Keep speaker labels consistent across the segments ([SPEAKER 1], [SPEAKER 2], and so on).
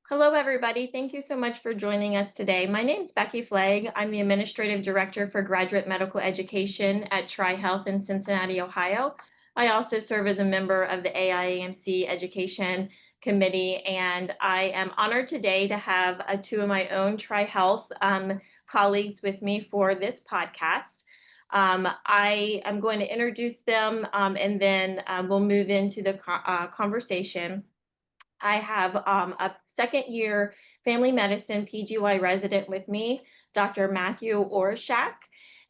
[SPEAKER 1] Hello, everybody. Thank you so much for joining us today. My name is Becky Fleig. I'm the Administrative Director for Graduate Medical Education at TriHealth in Cincinnati, Ohio. I also serve as a member of the AIAMC Education Committee, and I am honored today to have two of my own TriHealth colleagues with me for this podcast. I am going to introduce them and then we'll move into the conversation. I have a second year family medicine PGY resident with me, Dr. Matthew Orischak,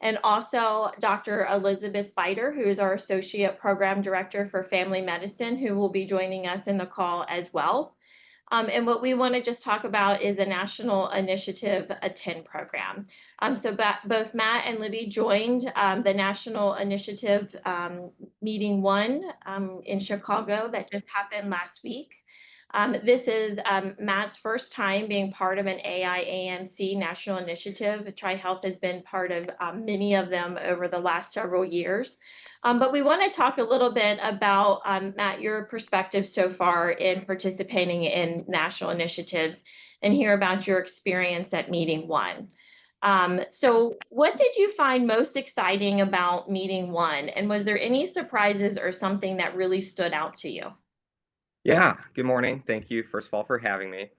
[SPEAKER 1] and also Dr. Elizabeth Beiter, who is our Associate Program Director for Family Medicine, who will be joining us in the call as well. And what we want to just talk about is a National Initiative Attend program. Both Matt and Libby joined the National Initiative Meeting 1 in Chicago that just happened last week. This is Matt's first time being part of an AIAMC national initiative. TriHealth has been part of many of them over the last several years. But we want to talk a little bit about, Matt, your perspective so far in participating in national initiatives and hear about your experience at Meeting 1. So what did you find most exciting about Meeting 1? And was there any surprises or something that really stood out to you?
[SPEAKER 2] Yeah, good morning. Thank you, first of all, for having me.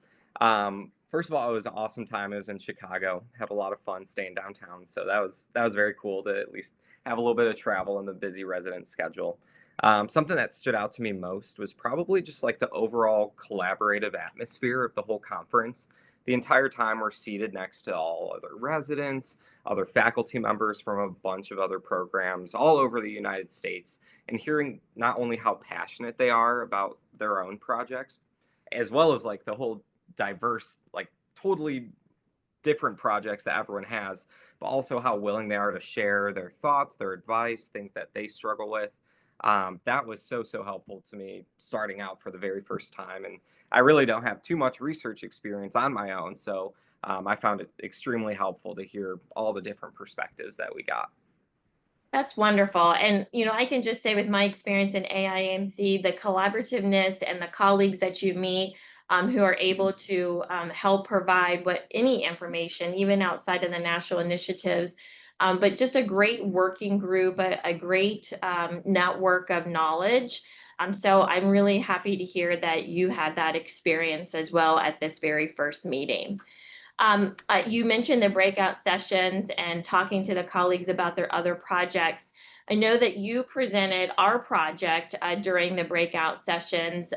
[SPEAKER 2] First of all, it was an awesome time. It was in Chicago. Had a lot of fun staying downtown, so that was very cool to at least have a little bit of travel in the busy resident schedule. Something that stood out to me most was probably just like the overall collaborative atmosphere of the whole conference. The entire time we're seated next to all other residents, other faculty members from a bunch of other programs all over the United States, and hearing not only how passionate they are about their own projects, as well as like the whole diverse, like totally different projects that everyone has, but also how willing they are to share their thoughts, their advice, things that they struggle with. That was so helpful to me starting out for the very first time. And I really don't have too much research experience on my own. So I found it extremely helpful to hear all the different perspectives that we got.
[SPEAKER 1] That's wonderful. And, I can just say with my experience in AIMC, the collaborativeness and the colleagues that you meet who are able to help provide any information, even outside of the national initiatives, but just a great working group, a great network of knowledge. So I'm really happy to hear that you had that experience as well at this very first meeting. You mentioned the breakout sessions and talking to the colleagues about their other projects. I know that you presented our project during the breakout sessions.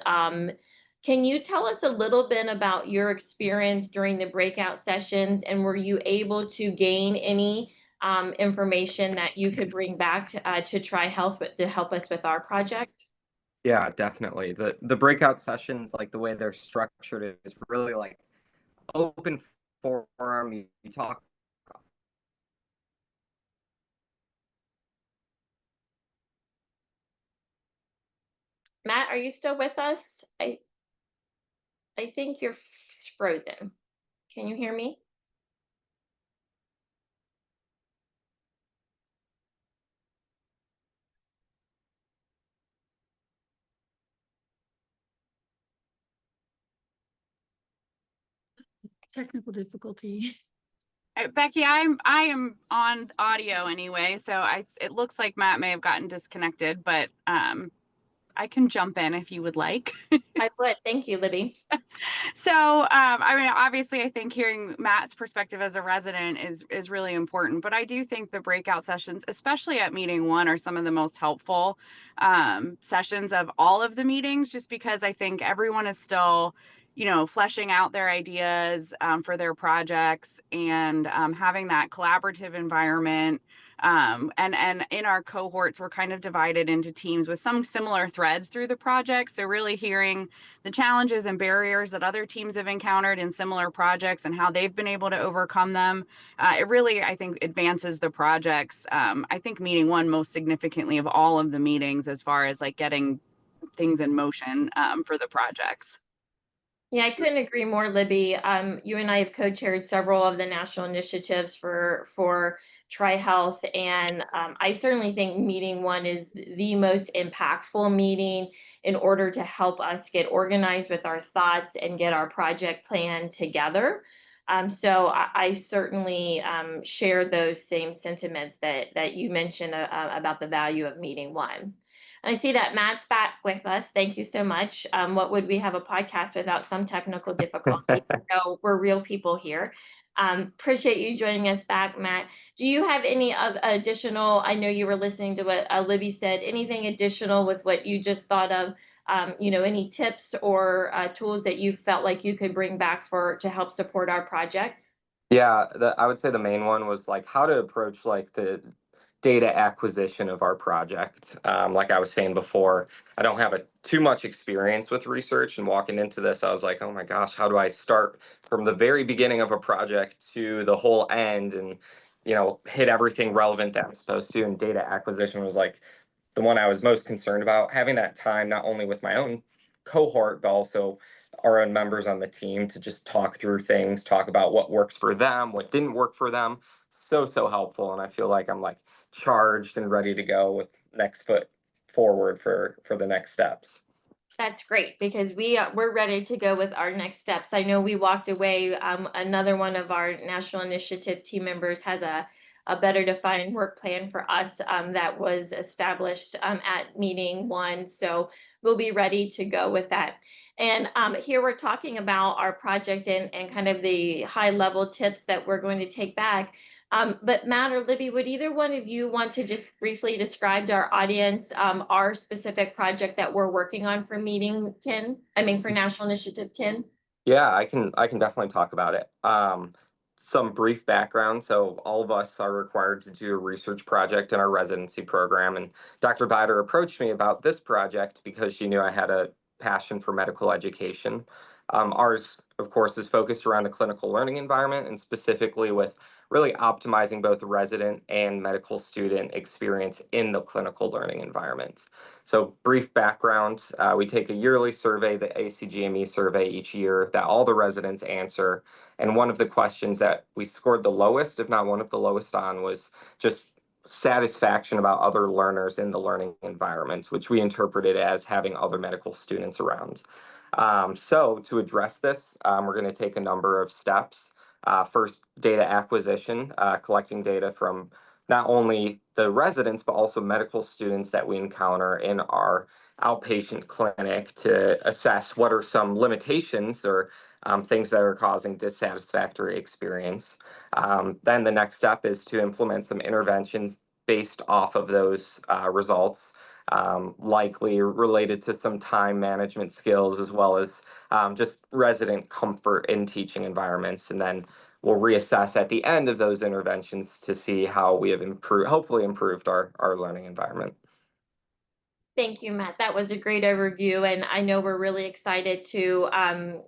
[SPEAKER 1] Can you tell us a little bit about your experience during the breakout sessions, and were you able to gain any information that you could bring back to TriHealth to help us with our project?
[SPEAKER 2] Yeah, definitely. The breakout sessions, like the way they're structured, is really like open forum. You talk.
[SPEAKER 1] Matt, are you still with us? I think you're frozen. Can you hear me?
[SPEAKER 3] Technical difficulty.
[SPEAKER 4] Becky, I am on audio anyway, so it looks like Matt may have gotten disconnected, but I can jump in if you would like.
[SPEAKER 1] I would. Thank you, Libby.
[SPEAKER 4] So, I mean, obviously, I think hearing Matt's perspective as a resident is really important, but I do think the breakout sessions, especially at Meeting 1, are some of the most helpful sessions of all of the meetings, just because I think everyone is still fleshing out their ideas for their projects and having that collaborative environment. And in our cohorts, we're kind of divided into teams with some similar threads through the project. So really hearing the challenges and barriers that other teams have encountered in similar projects and how they've been able to overcome them, it really, I think, advances the projects. I think Meeting 1 most significantly of all of the meetings as far as like getting things in motion for the projects.
[SPEAKER 1] Yeah, I couldn't agree more, Libby. You and I have co-chaired several of the national initiatives for TriHealth, and I certainly think meeting one is the most impactful meeting in order to help us get organized with our thoughts and get our project plan together. So I certainly share those same sentiments that you mentioned about the value of meeting one. And I see that Matt's back with us. Thank you so much. What would we have a podcast without some technical difficulty? So we're real people here. Appreciate you joining us back, Matt. Do you have any additional, I know you were listening to what Libby said, anything additional with what you just thought of, any tips or tools that you felt like you could bring back to help support our project?
[SPEAKER 2] Yeah, I would say the main one was like how to approach like the data acquisition of our project. Like I was saying before, I don't have too much experience with research, and walking into this, I was like, oh my gosh, how do I start from the very beginning of a project to the whole end and hit everything relevant that I'm supposed to? And data acquisition was like the one I was most concerned about, having that time not only with my own cohort, but also our own members on the team to just talk through things, talk about what works for them, what didn't work for them. So helpful. And I feel like I'm like charged and ready to go with next foot forward for the next steps.
[SPEAKER 1] That's great, because we're ready to go with our next steps. I know we walked away. Another one of our national initiative team members has a better defined work plan for us that was established at meeting one. So we'll be ready to go with that. And here we're talking about our project and kind of the high level tips that we're going to take back. But Matt or Libby, would either one of you want to just briefly describe to our audience our specific project that we're working on for meeting 10? I mean, for National Initiative 10?
[SPEAKER 2] Yeah, I can definitely talk about it. Some brief background. So all of us are required to do a research project in our residency program, and Dr. Beiter approached me about this project because she knew I had a passion for medical education. Ours, of course, is focused around the clinical learning environment, and specifically with really optimizing both resident and medical student experience in the clinical learning environment. So brief background, we take a yearly survey, the ACGME survey each year that all the residents answer. And one of the questions that we scored the lowest, if not one of the lowest on, was just satisfaction about other learners in the learning environment, which we interpreted as having other medical students around. So to address this, we're going to take a number of steps. First, data acquisition, collecting data from not only the residents, but also medical students that we encounter in our outpatient clinic to assess what are some limitations or things that are causing dissatisfactory experience. Then the next step is to implement some interventions based off of those results, likely related to some time management skills as well as just resident comfort in teaching environments. And then we'll reassess at the end of those interventions to see how we have hopefully improved our learning environment.
[SPEAKER 1] Thank you, Matt. That was a great overview, and I know we're really excited to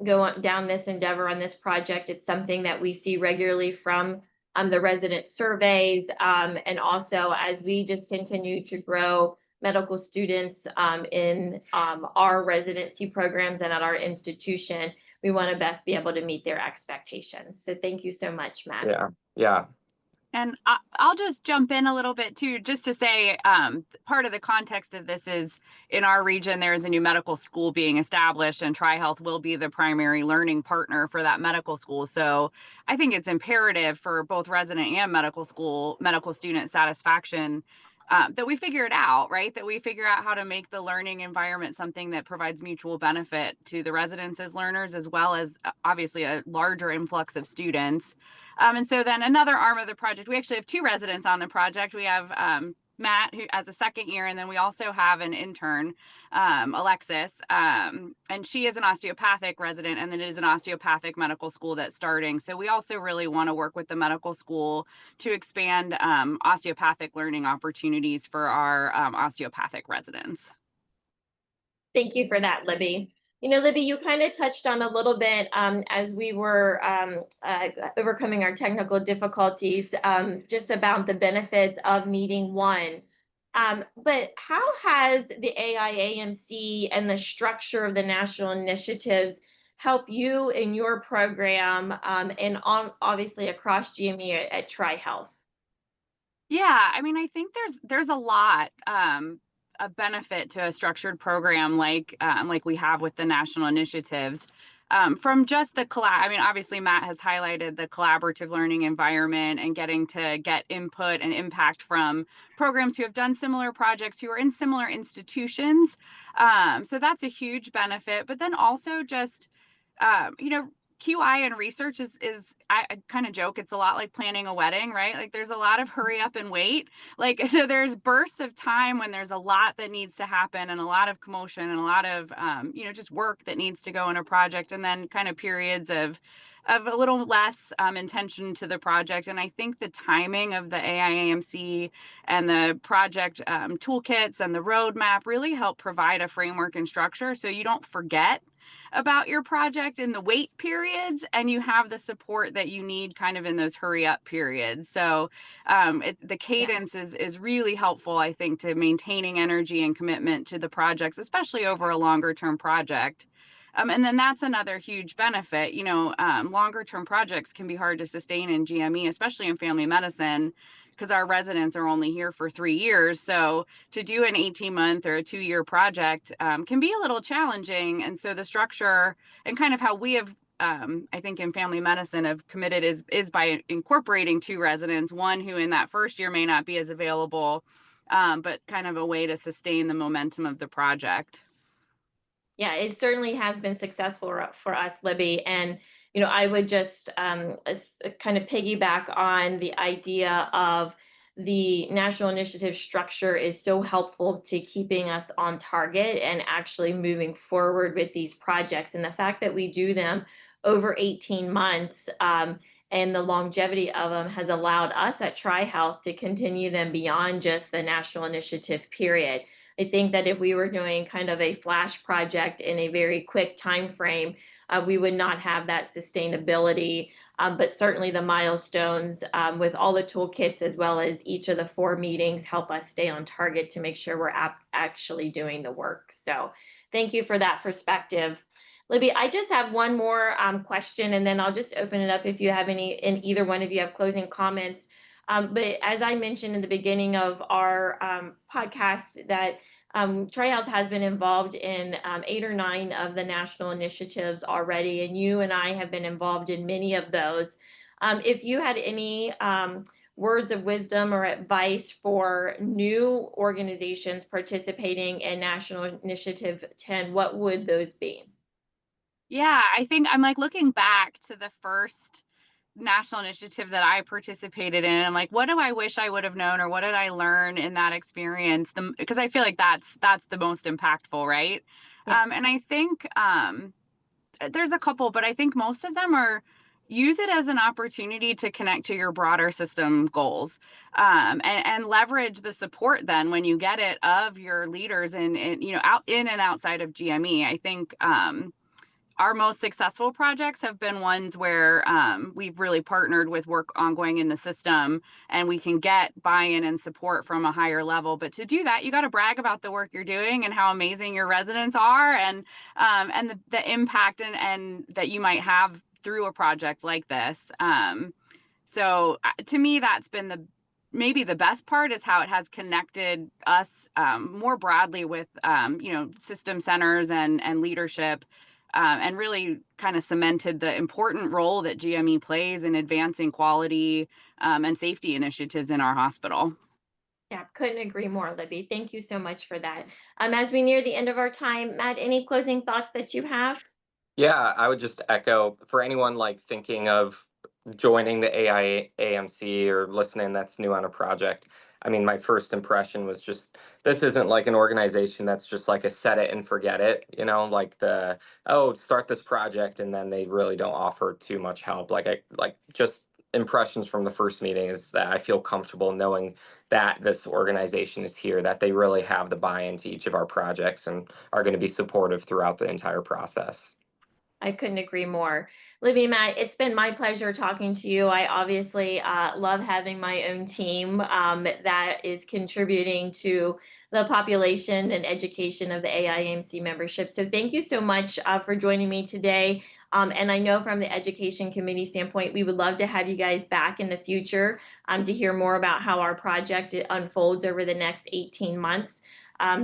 [SPEAKER 1] go down this endeavor on this project. It's something that we see regularly from the resident surveys, and also as we just continue to grow medical students in our residency programs and at our institution, we want to best be able to meet their expectations. So thank you so much, Matt.
[SPEAKER 2] Yeah.
[SPEAKER 4] And I'll just jump in a little bit too, just to say part of the context of this is in our region, there is a new medical school being established, and TriHealth will be the primary learning partner for that medical school. So I think it's imperative for both resident and medical student satisfaction that we figure it out, right? That we figure out how to make the learning environment something that provides mutual benefit to the residents as learners, as well as obviously a larger influx of students. And so then another arm of the project, we actually have two residents on the project. We have Matt, who as a second year, and then we also have an intern, Alexis, and she is an osteopathic resident, and then it is an osteopathic medical school that's starting. So we also really want to work with the medical school to expand osteopathic learning opportunities for our osteopathic residents.
[SPEAKER 1] Thank you for that, Libby. Libby, you kind of touched on a little bit as we were overcoming our technical difficulties, just about the benefits of meeting one. But how has the AIAMC and the structure of the national initiatives help you in your program and obviously across GME at TriHealth?
[SPEAKER 4] Yeah, I mean, I think there's a lot of benefit to a structured program like we have with the national initiatives. From just the I mean, obviously Matt has highlighted the collaborative learning environment and getting to get input and impact from programs who have done similar projects, who are in similar institutions. So that's a huge benefit. But then also just you know, QI and research is I kind of joke, it's a lot like planning a wedding, right? Like there's a lot of hurry up and wait. Like, so there's bursts of time when there's a lot that needs to happen and a lot of commotion and a lot of, you know, just work that needs to go in a project, and then kind of periods of a little less intention to the project. And I think the timing of the AIAMC and the project toolkits and the roadmap really help provide a framework and structure so you don't forget about your project in the wait periods, and you have the support that you need kind of in those hurry up periods. So the cadence is really helpful, I think, to maintaining energy and commitment to the projects, especially over a longer term project. And then that's another huge benefit. You know, longer term projects can be hard to sustain in GME, especially in family medicine, because our residents are only here for 3 years. So to do an 18-month or a 2-year project can be a little challenging. And so the structure and kind of how we have, I think in family medicine, have committed is by incorporating 2 residents, one who in that first year may not be as available, but kind of a way to sustain the momentum of the project.
[SPEAKER 1] Yeah, it certainly has been successful for us, Libby. And, you know, I would just kind of piggyback on the idea of the national initiative structure is so helpful to keeping us on target and actually moving forward with these projects. And the fact that we do them over 18 months and the longevity of them has allowed us at TriHealth to continue them beyond just the national initiative period. I think that if we were doing kind of a flash project in a very quick time frame, we would not have that sustainability. But certainly the milestones with all the toolkits, as well as each of the 4 meetings, help us stay on target to make sure we're actually doing the work. So thank you for that perspective. Libby, I just have one more question, and then I'll just open it up if you have any, and either one of you have closing comments. But as I mentioned in the beginning of our podcast, that TriHealth has been involved in 8 or 9 of the national initiatives already, and you and I have been involved in many of those. If you had any words of wisdom or advice for new organizations participating in National Initiative 10, what would those be?
[SPEAKER 4] Yeah, I think I'm like looking back to the first national initiative that I participated in. I'm like, what do I wish I would have known, or what did I learn in that experience? Because I feel like that's the most impactful, right?
[SPEAKER 1] Yeah.
[SPEAKER 4] And I think there's a couple, but I think most of them are use it as an opportunity to connect to your broader system goals, and leverage the support then when you get it of your leaders in you know, out in and outside of GME. I think our most successful projects have been ones where we've really partnered with work ongoing in the system, and we can get buy-in and support from a higher level. But to do that, you got to brag about the work you're doing and how amazing your residents are, and the impact and that you might have through a project like this. So to me, that's been maybe the best part, is how it has connected us more broadly with you know, system centers and leadership. And really kind of cemented the important role that GME plays in advancing quality and safety initiatives in our hospital.
[SPEAKER 1] Yeah, couldn't agree more, Libby. Thank you so much for that. As we near the end of our time, Matt, any closing thoughts that you have?
[SPEAKER 2] Yeah, I would just echo for anyone like thinking of joining the AIAMC or listening that's new on a project. I mean, my first impression was just this isn't like an organization that's just like a set it and forget it, you know, like start this project and then they really don't offer too much help. Like just impressions from the first meeting is that I feel comfortable knowing that this organization is here, that they really have the buy-in to each of our projects and are going to be supportive throughout the entire process.
[SPEAKER 1] I couldn't agree more. Libby, Matt, it's been my pleasure talking to you. I obviously love having my own team that is contributing to the population and education of the AIAMC membership. So thank you so much for joining me today. And I know from the Education Committee standpoint, we would love to have you guys back in the future to hear more about how our project unfolds over the next 18 months.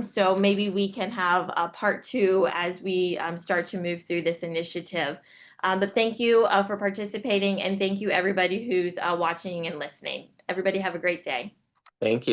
[SPEAKER 1] So maybe we can have a part 2 as we start to move through this initiative. But thank you for participating, and thank you everybody who's watching and listening. Everybody have a great day.
[SPEAKER 2] Thank you.